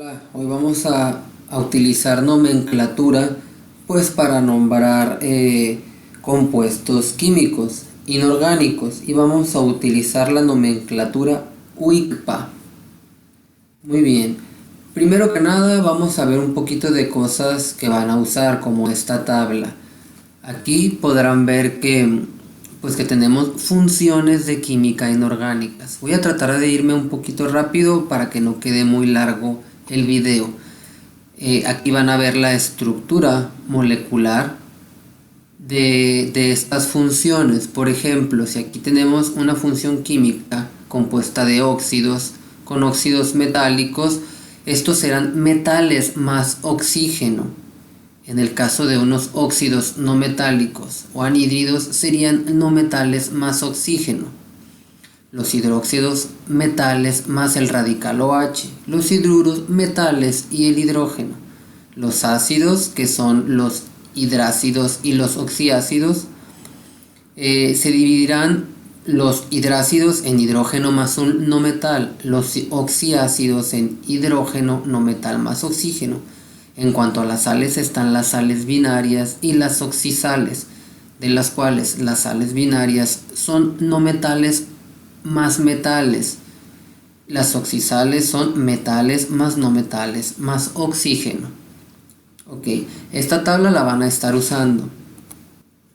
Hola, hoy vamos a utilizar nomenclatura pues para nombrar compuestos químicos inorgánicos y vamos a utilizar la nomenclatura UICPA. Muy bien, primero que nada vamos a ver un poquito de cosas que van a usar como esta tabla. Aquí podrán ver que tenemos funciones de química inorgánicas. Voy a tratar de irme un poquito rápido para que no quede muy largo el video. Aquí van a ver la estructura molecular de estas funciones. Por ejemplo, si aquí tenemos una función química compuesta de óxidos con óxidos metálicos, estos serán metales más oxígeno. En el caso de unos óxidos no metálicos o anhídridos serían no metales más oxígeno. Los hidróxidos metales más el radical OH, los hidruros metales y el hidrógeno. Los ácidos, que son los hidrácidos y los oxiácidos, se dividirán los hidrácidos en hidrógeno más un no metal, los oxiácidos en hidrógeno no metal más oxígeno. En cuanto a las sales están las sales binarias y las oxisales, de las cuales las sales binarias son no metales más metales. Las oxisales son metales más no metales más oxígeno. Ok, esta tabla la van a estar usando.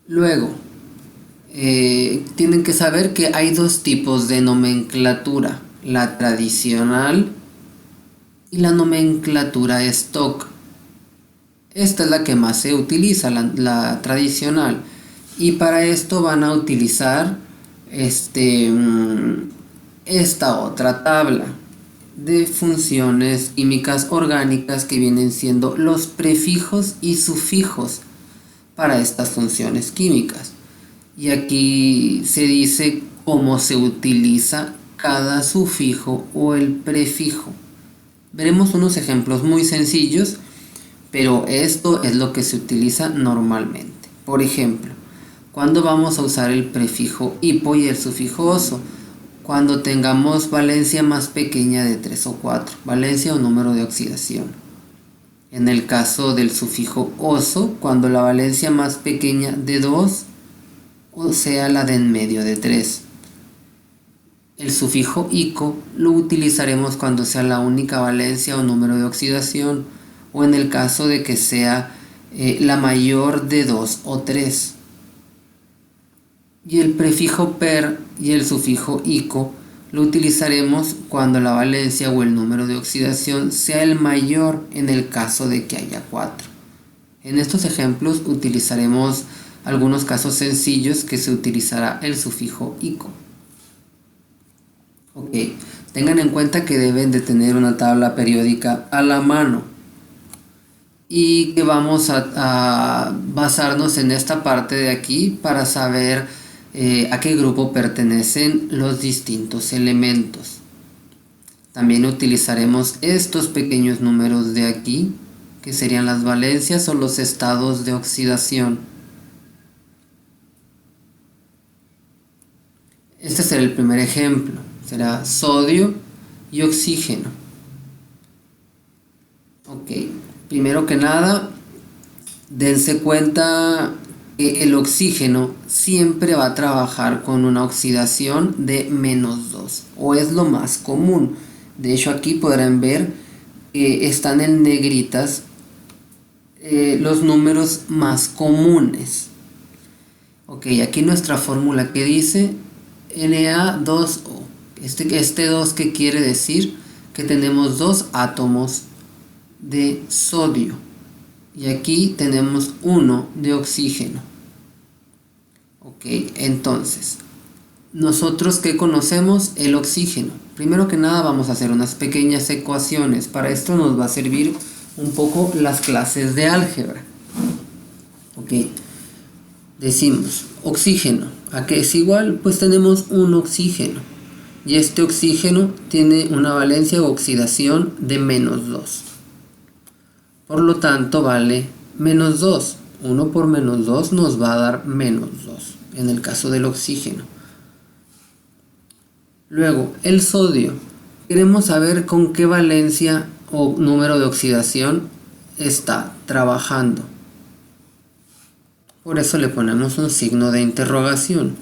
Luego, tienen que saber que hay dos tipos de nomenclatura, la tradicional y la nomenclatura stock. Esta es la que más se utiliza, la tradicional. Y para esto van a utilizar esta otra tabla de funciones químicas orgánicas que vienen siendo los prefijos y sufijos para estas funciones químicas. Y aquí se dice cómo se utiliza cada sufijo o el prefijo. Veremos unos ejemplos muy sencillos, pero esto es lo que se utiliza normalmente. Por ejemplo, ¿cuándo vamos a usar el prefijo hipo y el sufijo oso? Cuando tengamos valencia más pequeña de 3 o 4, valencia o número de oxidación. En el caso del sufijo oso, cuando la valencia más pequeña de 2, o sea la de en medio de 3. El sufijo ico lo utilizaremos cuando sea la única valencia o número de oxidación, o en el caso de que sea la mayor de 2 o 3. Y el prefijo per y el sufijo ico lo utilizaremos cuando la valencia o el número de oxidación sea el mayor en el caso de que haya 4. En estos ejemplos utilizaremos algunos casos sencillos que se utilizará el sufijo ico. Ok, tengan en cuenta que deben de tener una tabla periódica a la mano y que vamos a basarnos en esta parte de aquí para saber a qué grupo pertenecen los distintos elementos. También utilizaremos estos pequeños números de aquí, que serían las valencias o los estados de oxidación. Este será el primer ejemplo, será sodio y oxígeno. Ok, primero que nada, dense cuenta que el oxígeno siempre va a trabajar con una oxidación de -2, o es lo más común. De hecho, aquí podrán ver que están en negritas los números más comunes. Ok, aquí nuestra fórmula que dice Na2O. Este 2, ¿qué quiere decir? Que tenemos 2 átomos de sodio y aquí tenemos 1 de oxígeno. Ok, entonces nosotros ¿qué conocemos? El oxígeno. Primero que nada vamos a hacer unas pequeñas ecuaciones. Para esto nos va a servir un poco las clases de álgebra. Ok, decimos oxígeno, ¿a qué es igual? Pues tenemos un oxígeno y este oxígeno tiene una valencia o oxidación de -2. Por lo tanto vale -2. 1 por -2 nos va a dar -2 en el caso del oxígeno. Luego, el sodio. Queremos saber con qué valencia o número de oxidación está trabajando. Por eso le ponemos un signo de interrogación.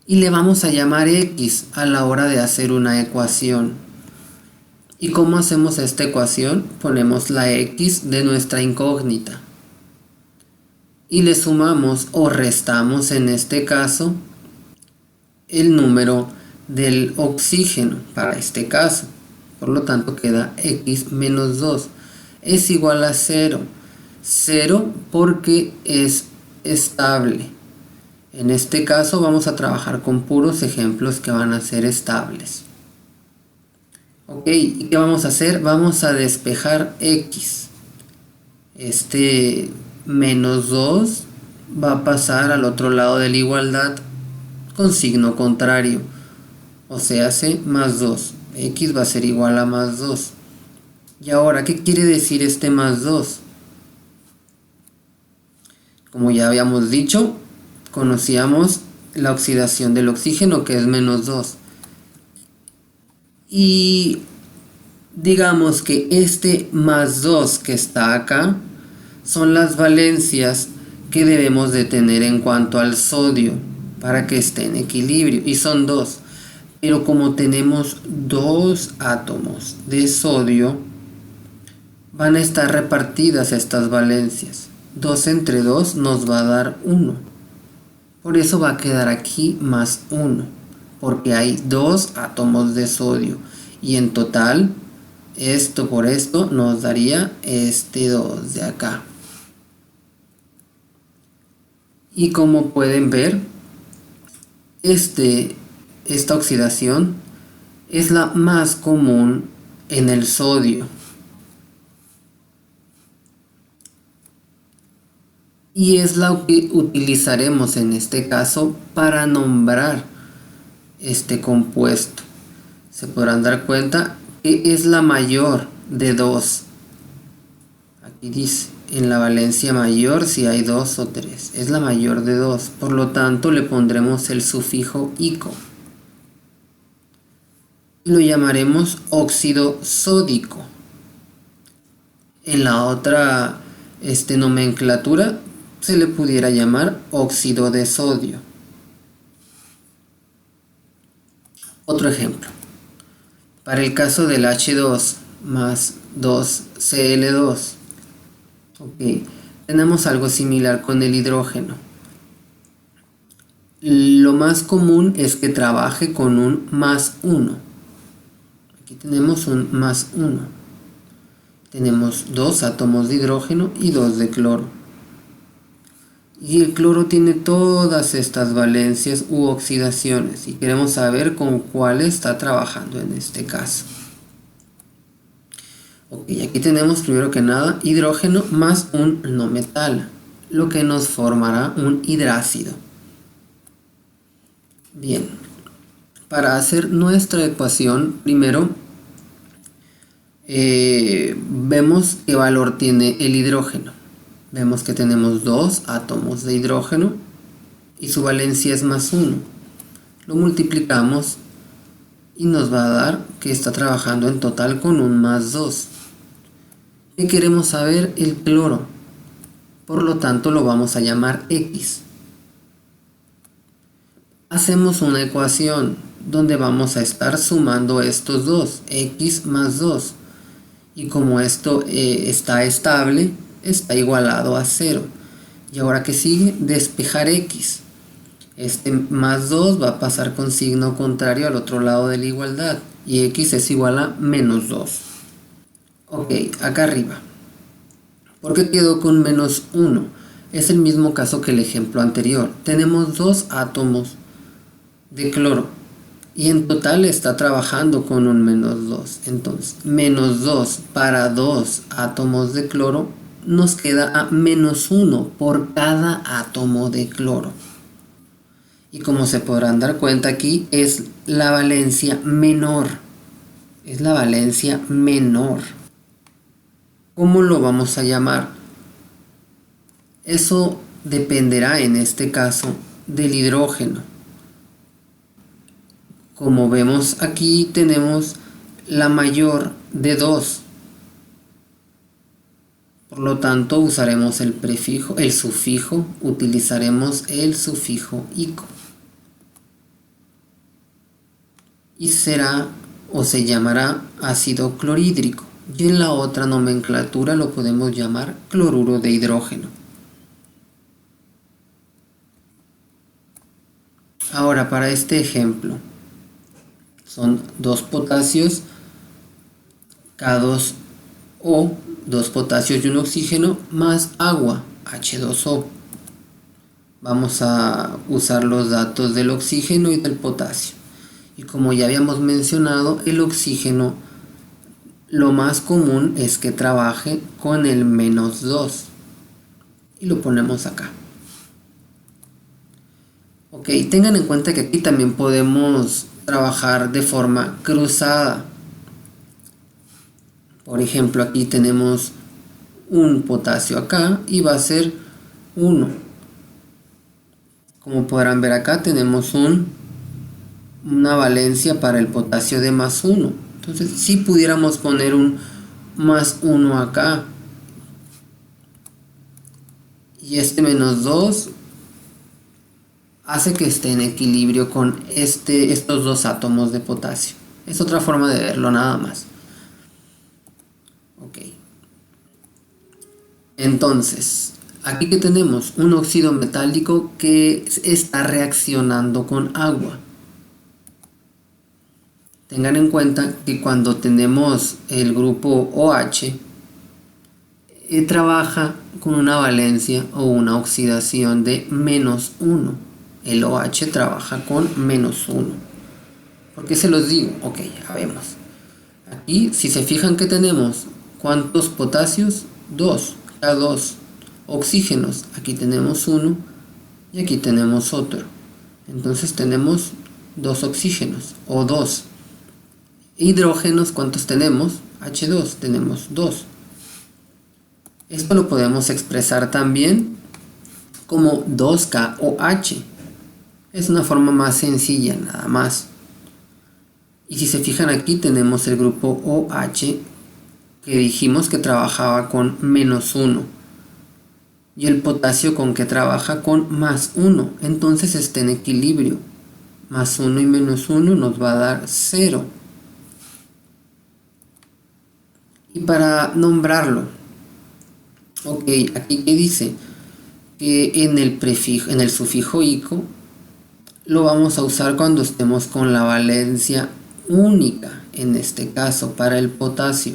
Y le vamos a llamar X a la hora de hacer una ecuación. ¿Y cómo hacemos esta ecuación? Ponemos la X de nuestra incógnita. Y le sumamos o restamos en este caso el número del oxígeno para este caso. Por lo tanto queda X menos 2 es igual a 0. 0 porque es estable. En este caso vamos a trabajar con puros ejemplos que van a ser estables. Ok, ¿y qué vamos a hacer? Vamos a despejar X. Este menos 2 va a pasar al otro lado de la igualdad con signo contrario. O sea, hace más 2. X va a ser igual a más 2. Y ahora, ¿qué quiere decir este más 2? Como ya habíamos dicho, conocíamos la oxidación del oxígeno, que es menos 2. Y digamos que este más 2 que está acá son las valencias que debemos de tener en cuanto al sodio para que esté en equilibrio. Y son 2. Pero como tenemos 2 átomos de sodio, van a estar repartidas estas valencias. 2 entre 2 nos va a dar 1. Por eso va a quedar aquí más 1. Porque hay 2 átomos de sodio. Y en total, esto por esto nos daría este 2 de acá. Y como pueden ver, esta oxidación es la más común en el sodio. Y es la que utilizaremos en este caso para nombrar este compuesto. Se podrán dar cuenta que es la mayor de 2. Aquí dice, en la valencia mayor si hay 2 o 3. Es la mayor de 2. Por lo tanto, le pondremos el sufijo ico. Lo llamaremos óxido sódico. En la otra nomenclatura se le pudiera llamar óxido de sodio. Otro ejemplo. Para el caso del H2 más 2Cl2, tenemos algo similar con el hidrógeno. Lo más común es que trabaje con un más 1. Aquí tenemos un más 1. Tenemos 2 átomos de hidrógeno y 2 de cloro. Y el cloro tiene todas estas valencias u oxidaciones y queremos saber con cuál está trabajando en este caso. Ok, aquí tenemos primero que nada hidrógeno más un no metal, lo que nos formará un hidrácido. Bien, para hacer nuestra ecuación, primero vemos qué valor tiene el hidrógeno. Vemos que tenemos 2 átomos de hidrógeno y su valencia es más 1. Lo multiplicamos y nos va a dar que está trabajando en total con un más 2. ¿Qué queremos saber? El cloro. Por lo tanto lo vamos a llamar X. Hacemos una ecuación donde vamos a estar sumando estos dos, X más 2. Y como esto está estable, está igualado a 0. Y ahora, ¿qué sigue? Despejar X. Este más 2 va a pasar con signo contrario al otro lado de la igualdad. Y X es igual a menos 2. Ok, acá arriba. ¿Por qué quedó con menos 1? Es el mismo caso que el ejemplo anterior. Tenemos 2 átomos de cloro. Y en total está trabajando con un menos 2. Entonces, menos 2 para 2 átomos de cloro nos queda a menos 1 por cada átomo de cloro. Y como se podrán dar cuenta aquí, es la valencia menor. Es la valencia menor. ¿Cómo lo vamos a llamar? Eso dependerá en este caso del hidrógeno. Como vemos aquí tenemos la mayor de 2. Por lo tanto, usaremos utilizaremos el sufijo ico. Y será o se llamará ácido clorhídrico. Y en la otra nomenclatura lo podemos llamar cloruro de hidrógeno. Ahora, para este ejemplo, son 2 potasios K2O, 2 potasios y un oxígeno, más agua, H2O. Vamos a usar los datos del oxígeno y del potasio. Y como ya habíamos mencionado, el oxígeno, lo más común es que trabaje con el -2. Y lo ponemos acá. Ok, tengan en cuenta que aquí también podemos trabajar de forma cruzada. Por ejemplo, aquí tenemos un potasio acá y va a ser 1. Como podrán ver acá tenemos una valencia para el potasio de +1. Entonces si pudiéramos poner un +1 acá. Y este -2 hace que esté en equilibrio con estos 2 átomos de potasio. Es otra forma de verlo nada más. Ok. Entonces, aquí que tenemos un óxido metálico que está reaccionando con agua. Tengan en cuenta que cuando tenemos el grupo OH, trabaja con una valencia o una oxidación de -1. El OH trabaja con -1. ¿Por qué se los digo? Ok, ya vemos. Aquí, si se fijan que tenemos, ¿cuántos potasios? 2, K2. Oxígenos, aquí tenemos 1 y aquí tenemos otro. Entonces tenemos 2 oxígenos o 2. Hidrógenos, ¿cuántos tenemos? H2, tenemos 2. Esto lo podemos expresar también como 2KOH. Es una forma más sencilla, nada más. Y si se fijan aquí tenemos el grupo OH que dijimos que trabajaba con -1. Y el potasio con que trabaja con +1. Entonces está en equilibrio. +1 y -1 nos va a dar 0. Y para nombrarlo, ok, aquí que dice que en el sufijo ico lo vamos a usar cuando estemos con la valencia única, en este caso para el potasio.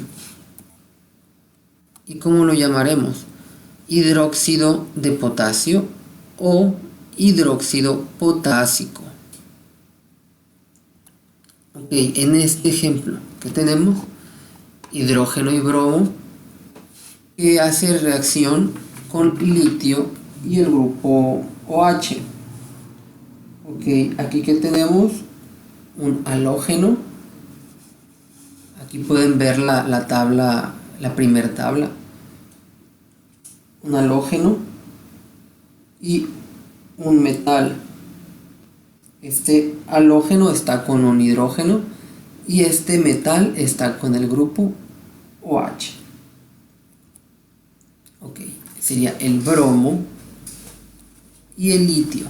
¿Y cómo lo llamaremos? Hidróxido de potasio o hidróxido potásico. Ok, en este ejemplo que tenemos hidrógeno y bromo que hace reacción con litio y el grupo OH. Ok, aquí que tenemos un halógeno. Aquí pueden ver la tabla, la primera tabla. Un halógeno y un metal. Este halógeno está con un hidrógeno y este metal está con el grupo OH. Ok, sería el bromo y el litio.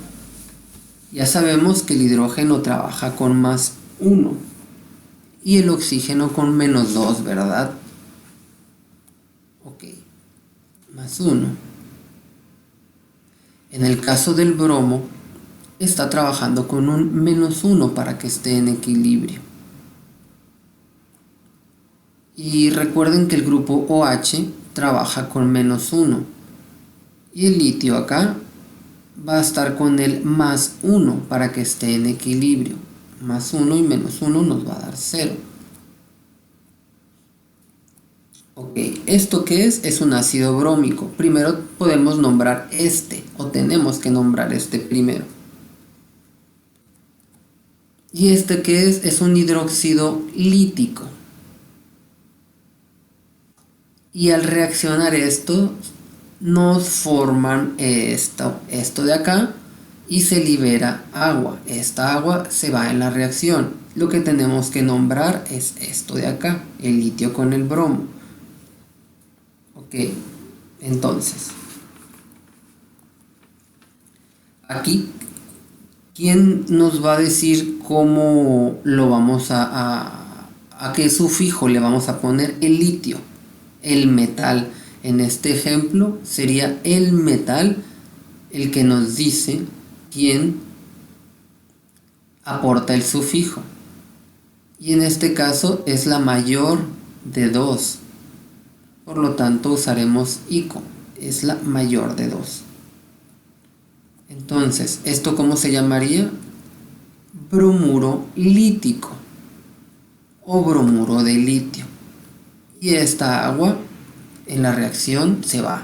Ya sabemos que el hidrógeno trabaja con +1 y el oxígeno con -2, ¿verdad? Ok, +1. En el caso del bromo, está trabajando con un -1 para que esté en equilibrio. Y recuerden que el grupo OH trabaja con -1 y el litio acá va a estar con el +1 para que esté en equilibrio. +1 y -1 nos va a dar 0. Ok, ¿esto qué es? Es un ácido brómico. Primero podemos nombrar o tenemos que nombrar primero. ¿Y este qué es? Es un hidróxido lítico. Y al reaccionar esto, nos forman esto de acá y se libera agua. Esta agua se va en la reacción. lo que tenemos que nombrar es esto de acá, el litio con el bromo. Ok, entonces, aquí, ¿quién nos va a decir cómo lo vamos a qué sufijo le vamos a poner? El litio, el metal. En este ejemplo sería el metal el que nos dice quién aporta el sufijo. Y en este caso es la mayor de 2. Por lo tanto usaremos ico, es la mayor de 2. Entonces, ¿esto cómo se llamaría? Bromuro lítico o bromuro de litio. Y esta agua en la reacción se va.